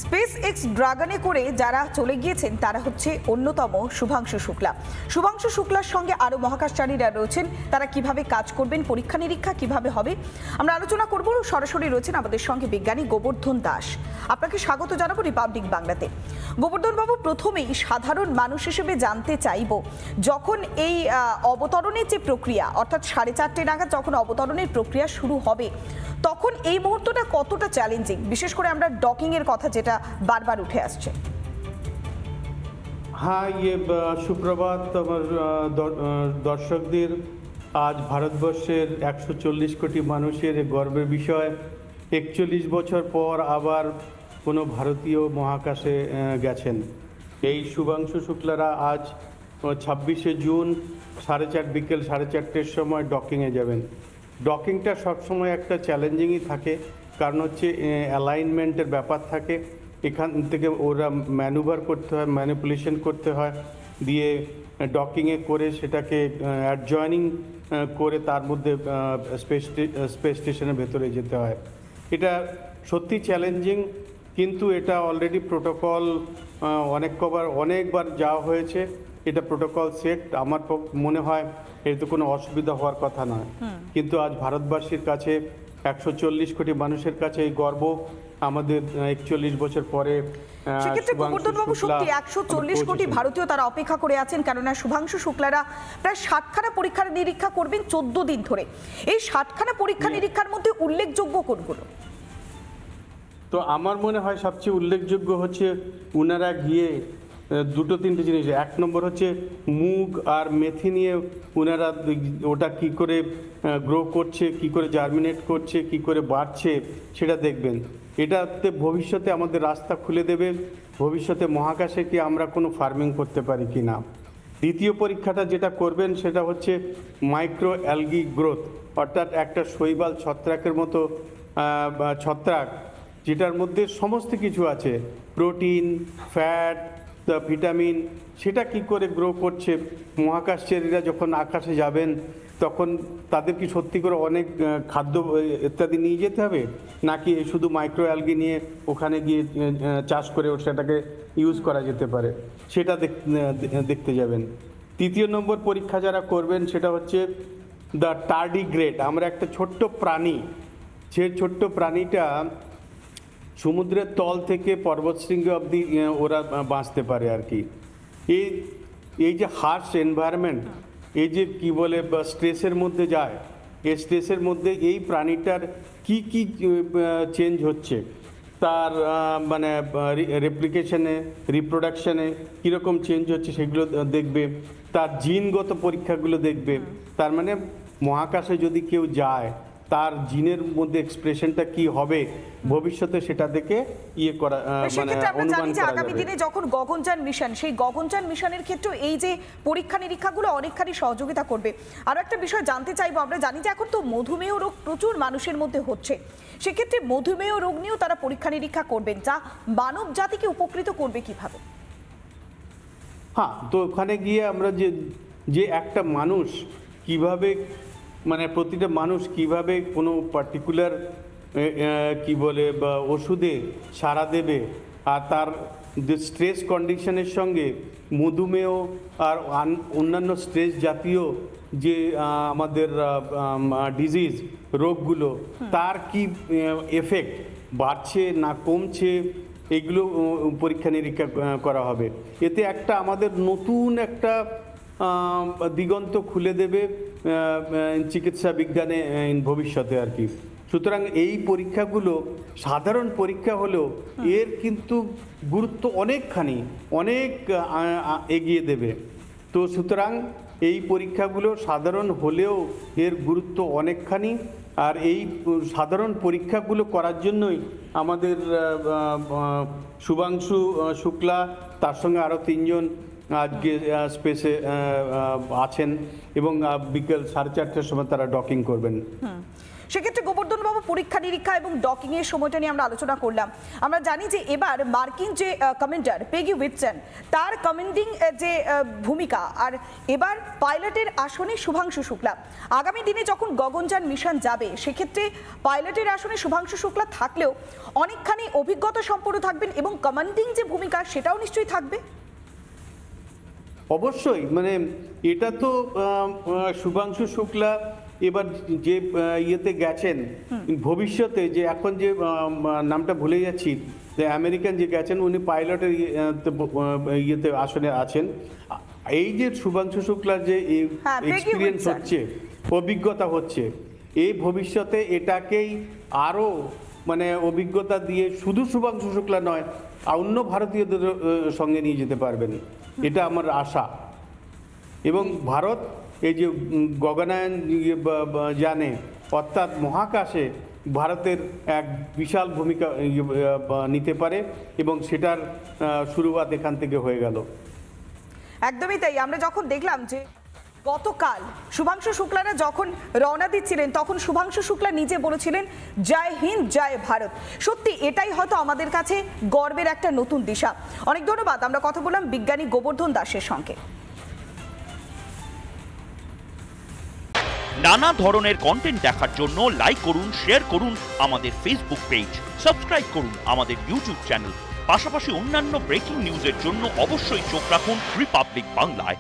Space x ড্রাগনে করে যারা চলে গিয়েছেন তারা হচ্ছে অন্যতম শুভাংশু শুক্লা। শুভাংশু শুক্লার সঙ্গে আরও মহাকাশচারীরা রয়েছেন, তারা কিভাবে কাজ করবেন, পরীক্ষা নিরীক্ষা কিভাবে হবে, আমরা আলোচনা করব। সরাসরি রয়েছেন আমাদের সঙ্গে বিজ্ঞানী গোবর্ধন দাস। আপনাকে স্বাগত জানাবো রিপাবলিক বাংলাতে। গোবর্ধন বাবু, প্রথমেই সাধারণ মানুষ হিসেবে জানতে চাইব, যখন এই অবতরণের যে প্রক্রিয়া, অর্থাৎ 4:30 নাগাদ যখন অবতরণের প্রক্রিয়া শুরু হবে, তখন এই মুহূর্তটা কতটা চ্যালেঞ্জিং, বিশেষ করে আমরা ডকিং এর কথা যেটা বারবার উঠে আসছে। হ্যাঁ, সুপ্রভাত আমার দর্শকদের। আজ ভারতবর্ষের 140 কোটি মানুষের গর্বের বিষয়, 41 বছর পর আবার কোনো ভারতীয় মহাকাশে গেছেন। এই শুভাংশু শুক্লারা আজ 26শে জুন বিকেল 4:30-র সময় ডকিংয়ে যাবেন। ডকিংটা সবসময় একটা চ্যালেঞ্জিংই থাকে, কারণ হচ্ছে অ্যালাইনমেন্টের ব্যাপার থাকে। এখান থেকে ওরা ম্যানুভার করতে হয়, ম্যানিপুলেশন করতে হয়, দিয়ে ডকিংয়ে করে সেটাকে অ্যাডজয়নিং করে তার মধ্যে স্পেস স্টেশনের ভেতরে যেতে হয়। এটা সত্যি চ্যালেঞ্জিং, কিন্তু এটা অলরেডি প্রোটোকল অনেকবার যাওয়া হয়েছে। এটা প্রোটোকল সেট, আমার মনে হয় এতে কোনো অসুবিধা হওয়ার কথা নয়। কিন্তু আজ ভারতবাসীর কাছে, 140 কোটি মানুষের কাছে এই গর্ব। আমাদের 41 বছর পরে সেক্ষেত্রে গোবর্ধন বাবু, সত্যি 140 কোটি ভারতীয় তারা অপেক্ষা করে আছেন, কেননা শুভাংশু শুক্লারা প্রায় 60খানা পরীক্ষা নিরীক্ষা করবেন 14 দিন ধরে। এই 60খানা পরীক্ষা নিরীক্ষার মধ্যে উল্লেখযোগ্য কোনগুলো? তো আমার মনে হয় সবচেয়ে উল্লেখযোগ্য হচ্ছে ওনারা গিয়ে দুটো তিনটে জিনিস। এক নম্বর হচ্ছে মুগ আর মেথি নিয়ে ওনারা ওটা কি করে গ্রো করছে, কি করে জার্মিনেট করছে, কি করে বাড়ছে সেটা দেখবেন। এটাতে ভবিষ্যতে আমাদের রাস্তা খুলে দেবে, ভবিষ্যতে মহাকাশে কি আমরা কোনো ফার্মিং করতে পারি কি না। দ্বিতীয় পরীক্ষাটা যেটা করবেন সেটা হচ্ছে মাইক্রো অ্যালগি গ্রোথ, অর্থাৎ একটা শৈবাল ছত্রাকের মতো ছত্রাক, যেটার মধ্যে সমস্ত কিছু আছে, প্রোটিন, ফ্যাট, ভিটামিন, সেটা কি করে গ্রো করছে। মহাকাশচারীরা যখন আকাশে যাবেন তখন তাদের কি সত্যি করে অনেক খাদ্য ইত্যাদি নিয়ে যেতে হবে, নাকি শুধু মাইক্রো অ্যালগি নিয়ে ওখানে গিয়ে চাষ করে সেটাকে ইউজ করা যেতে পারে, সেটা দেখতে যাবেন। তৃতীয় নম্বর পরীক্ষা যারা করবেন সেটা হচ্ছে দ্য টার্ডিগ্রেড। আমরা একটা ছোট্ট প্রাণী, সে ছোট্ট প্রাণীটা সমুদ্রের তল থেকে পর্বতশৃঙ্গ অবধি ওরা বাঁচতে পারে আর কি। এই যে হার্শ এনভায়রনমেন্ট, এই যে কি বলে স্ট্রেসের মধ্যে যায়, এই স্ট্রেসের মধ্যে এই প্রাণীটার কি কি চেঞ্জ হচ্ছে, তার মানে রেপ্লিকেশনে, রিপ্রোডাকশানে কীরকম চেঞ্জ হচ্ছে সেগুলো দেখবে, তার জিনগত পরীক্ষাগুলো দেখবে। তার মানে মহাকাশে যদি কেউ যায় তার জিনের মধ্যে এক্সপ্রেশনটা কি হবে ভবিষ্যতে, সেটা দেখে করা মানে অনুমান করা আগামী দিনে যখন গগনযান মিশন, সেই গগনযান মিশনের ক্ষেত্রে এই যে পরীক্ষা নিরীক্ষাগুলো অনেকখানি সহযোগিতা করবে। আরো একটা বিষয় জানতে চাইবো, আমরা জানি যে এখন তো মধুমেহ রোগ প্রচুর মানুষের মধ্যে হচ্ছে, সেক্ষেত্রে মধুমেহ রোগ নিয়েও তারা পরীক্ষা নিরীক্ষা করবেন, যা মানব জাতিকে উপকৃত করবে কিভাবে? হ্যাঁ, তো ওখানে গিয়ে আমরা যে একটা মানুষ কিভাবে, মানে প্রতিটা মানুষ কিভাবে কোনো পার্টিকুলার কি বলে বা ওষুধে সাড়া দেবে, আর তার স্ট্রেস কন্ডিশনের সঙ্গে মধুমেহ আর অন্যান্য স্ট্রেস জাতীয় যে আমাদের ডিজিজ রোগগুলো, তার কি এফেক্ট বাড়ছে না কমছে, এইগুলো পরীক্ষা নিরীক্ষা করা হবে। এতে একটা আমাদের নতুন একটা দিগন্ত খুলে দেবে চিকিৎসা বিজ্ঞানে ভবিষ্যতে আর কি। সুতরাং এই পরীক্ষাগুলো সাধারণ পরীক্ষা হলেও এর কিন্তু গুরুত্ব অনেক এগিয়ে দেবে। তো সুতরাং এই পরীক্ষাগুলো সাধারণ হলেও এর গুরুত্ব অনেকখানি। আর এই সাধারণ পরীক্ষাগুলো করার জন্যই আমাদের শুভাংশু শুক্লা, তার সঙ্গে আরও 3 জন আজকে স্পেসে আছেন, এবং বিকেল 4:30টার সময় তারা ডকিং করবেন। সেক্ষেত্রে গোবর্ধন বাবু, পরীক্ষা নিরীক্ষা এবং ডকিং এর সময়টা নিয়ে আমরা আলোচনা করলাম। আমরা জানি যে এবার মার্কিন যে কমান্ডার পেগি উইটসন, তার কমান্ডিং যে ভূমিকা, আর এবার পাইলটের আসনে শুভাংশু শুক্লা। আগামী দিনে যখন গগনযান মিশন যাবে, সেক্ষেত্রে পাইলটের আসনে শুভাংশু শুক্লা থাকলেও অনেকখানি অভিজ্ঞতা সম্পন্ন থাকবেন এবং কমান্ডিং যে ভূমিকা সেটাও নিশ্চয়ই থাকবে। অবশ্যই, মানে এটা তো শুভাংশু শুক্লা এবার যে ইয়েতে গেছেন, ভবিষ্যতে যে এখন যে নামটা ভুলে যাচ্ছি, যে আমেরিকান যে গেছেন, উনি পাইলটের ইয়েতে আসনে আছেন। এই যে শুভাংশু শুক্লার যে এক্সপিরিয়েন্স হচ্ছে, অভিজ্ঞতা হচ্ছে, এই ভবিষ্যতে এটাকেই আরও মানে অভিজ্ঞতা দিয়ে শুধু শুভাংশু শুক্লা নয়, অন্য ভারতীয়দের সঙ্গে নিয়ে যেতে পারবেন, এটা আমার আশা। এবং ভারত এই যে গগনায়ন জানে, অর্থাৎ মহাকাশে ভারতের এক বিশাল ভূমিকা নিতে পারে, এবং সেটার শুরুয়াত এখান থেকে হয়ে গেল। একদমই তাই। আমরা যখন দেখলাম যে গতকাল শুভাংশু শুক্লারা যখন রওনা দিচ্ছিলেন, তখন শুভাংশু শুক্লা নিজে বলেছিলেন জয় হিন্দ, জয় ভারত। সত্যি এটাই হয়তো আমাদের কাছে গর্বের একটা নতুন দিশা। অনেক ধন্যবাদ। আমরা কথা বললাম বিজ্ঞানী গোবর্ধন দাসের সঙ্গে। নানা ধরনের কন্টেন্ট দেখার জন্য লাইক করুন, শেয়ার করুন আমাদের ফেসবুক পেজ, সাবস্ক্রাইব করুন আমাদের ইউটিউব চ্যানেল। পাশাপাশি অন্যান্য ব্রেকিং নিউজের জন্য অবশ্যই চোখ রাখুন রিপাবলিক বাংলায়।